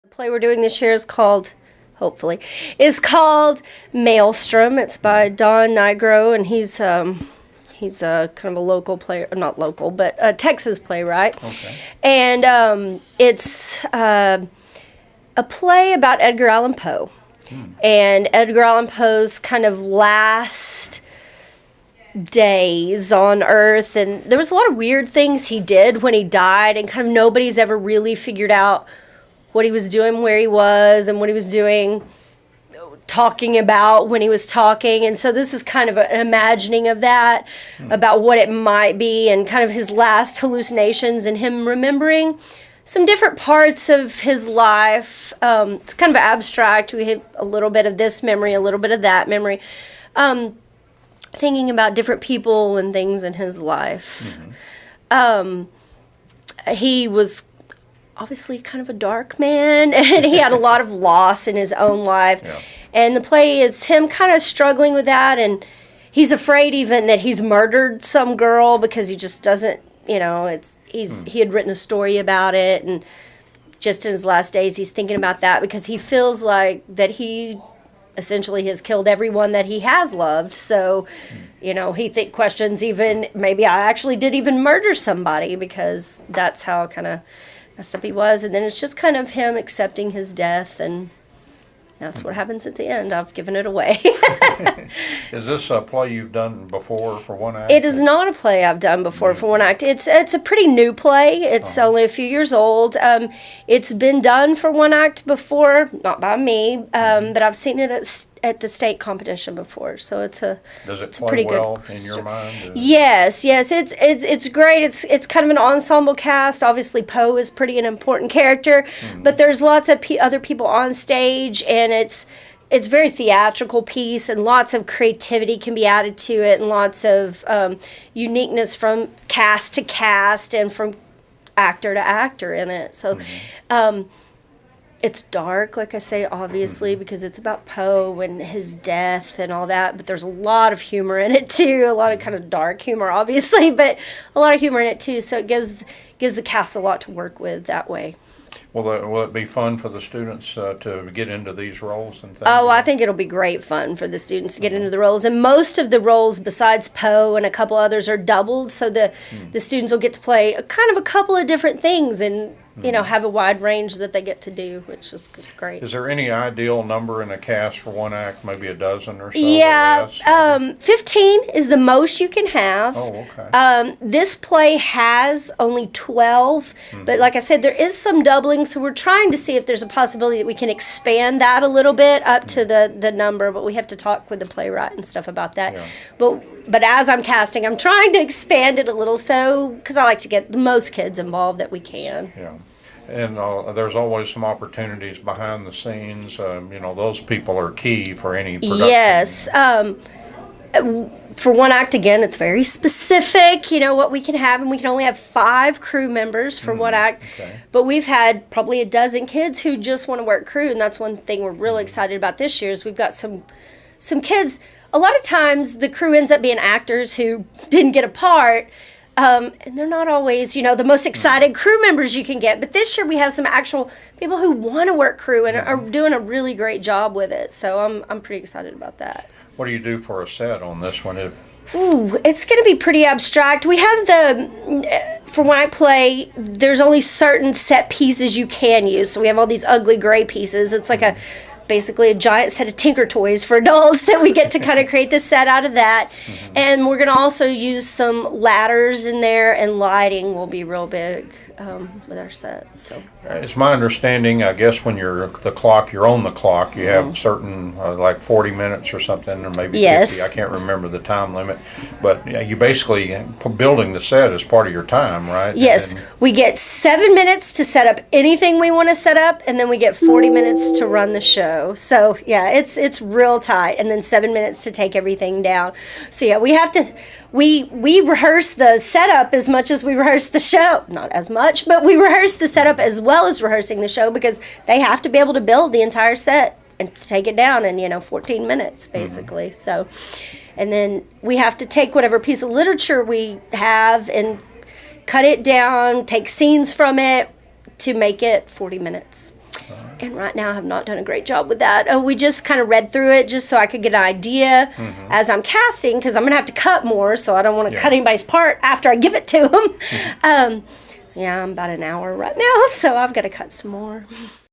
The play we're doing this year is called, hopefully, is called Maelstrom. It's by Don Nigro, and he's a kind of a local player, not local, but a Texas playwright. Okay. And it's a play about Edgar Allan Poe. And Edgar Allan Poe's kind of last days on Earth, and there was a lot of weird things he did when he died, and kind of nobody's ever really figured out what he was doing, where he was, and what he was doing, talking about when he was talking. And so this is kind of an imagining of that, about what it might be, and kind of his last hallucinations, and him remembering some different parts of his life. It's kind of abstract. We have a little bit of this memory, a little bit of that memory. Thinking about different people and things in his life. He was obviously kind of a dark man, and he had a lot of loss in his own life. Yeah. And the play is him kind of struggling with that, and he's afraid even that he's murdered some girl, because he just doesn't, he had written a story about it, and just in his last days he's thinking about that, because he feels like that he essentially has killed everyone that he has loved. So, he questions even, maybe I actually did even murder somebody, because that's how kind of messed up he was. And then it's just kind of him accepting his death, and that's what happens at the end. I've given it away. Is this a play you've done before for one act? It is not a play I've done before for one act. It's a pretty new play. It's only a few years old. It's been done for one act before, not by me, but I've seen it at the state competition before. So it's a Does it it's play a pretty well good in your mind? Yes. It's great. It's kind of an ensemble cast. Obviously, Poe is pretty an important character, but there's lots of other people on stage, and it's very theatrical piece, and lots of creativity can be added to it, and lots of uniqueness from cast to cast and from actor to actor in it. So it's dark, like I say, obviously, because it's about Poe and his death and all that, but there's a lot of humor in it too, a lot of kind of dark humor, obviously, but a lot of humor in it too, so it gives the cast a lot to work with that way. Will it be fun for the students to get into these roles and things? Oh, I think it'll be great fun for the students to get into the roles. And most of the roles, besides Poe and a couple others, are doubled. So the students will get to play a couple of different things, and have a wide range that they get to do, which is great. Is there any ideal number in a cast for one act? Maybe a dozen or so? Yeah, or less, 15 is the most you can have. Oh, okay. This play has only 12, but like I said, there is some doubling, so we're trying to see if there's a possibility that we can expand that a little bit up to the number, but we have to talk with the playwright and stuff about that. Yeah. But as I'm casting, I'm trying to expand it a little, because I like to get the most kids involved that we can. Yeah. And there's always some opportunities behind the scenes. Those people are key for any production. Yes. For one act, again, it's very specific, what we can have, and we can only have 5 crew members for one act. Okay. But we've had probably a dozen kids who just want to work crew, and that's one thing we're really excited about this year is we've got some kids. A lot of times the crew ends up being actors who didn't get a part, and they're not always, the most excited crew members you can get. But this year we have some actual people who want to work crew and are doing a really great job with it. So I'm pretty excited about that. What do you do for a set on this one? Ooh, it's going to be pretty abstract. We have for when I play, there's only certain set pieces you can use. So we have all these ugly gray pieces. It's like basically a giant set of Tinker Toys for adults that we get to kind of create this set out of that. And we're going to also use some ladders in there, and lighting will be real big with our set. So it's my understanding, I guess, when you're on the clock, you have certain, like 40 minutes or something, or maybe 50. I can't remember the time limit. But you basically, building the set is part of your time, right? Yes. We get 7 minutes to set up anything we want to set up, and then we get 40 minutes to run the show. So, yeah, it's real tight. And then 7 minutes to take everything down. So, yeah, we have to... We rehearse the setup as much as we rehearse the show. Not as much, but we rehearse the setup as well as rehearsing the show, because they have to be able to build the entire set and to take it down in 14 minutes basically. So, and then we have to take whatever piece of literature we have and cut it down, take scenes from it to make it 40 minutes. And right now I have not done a great job with that. We just kind of read through it just so I could get an idea as I'm casting, because I'm going to have to cut more, so I don't want to cut anybody's part after I give it to them. Yeah, I'm about an hour right now, so I've got to cut some more.